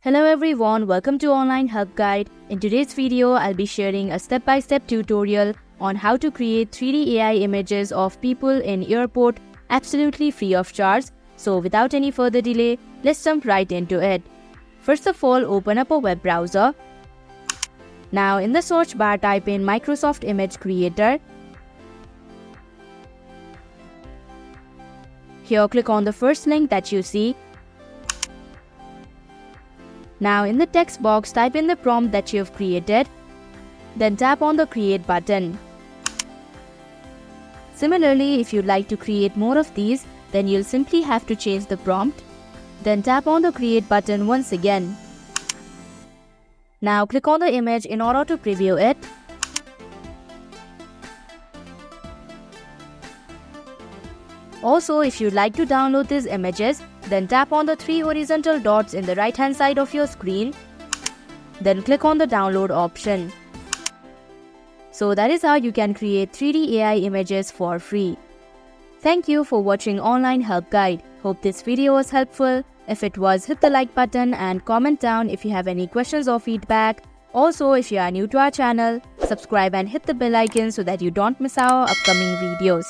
Hello everyone, welcome to Online Help Guide. In today's video, I'll be sharing a step-by-step tutorial on how to create 3D AI images of people in airport absolutely free of charge. So without any further delay, let's jump right into it. First of all, open up a web browser. Now in the search bar, type in Microsoft Image Creator. Here, click on the first link that you see. Now in the text box, type in the prompt that you have created. Then tap on the Create button. Similarly, if you'd like to create more of these, then you'll simply have to change the prompt. Then tap on the Create button once again. Now click on the image in order to preview it. Also, if you'd like to download these images, then tap on the 3 horizontal dots in the right hand side of your screen. Then click on the download option. So that is how you can create 3D AI images for free. Thank you for watching Online Help Guide. Hope this video was helpful. If it was, hit the like button and comment down if you have any questions or feedback. Also, if you are new to our channel, subscribe and hit the bell icon so that you don't miss our upcoming videos.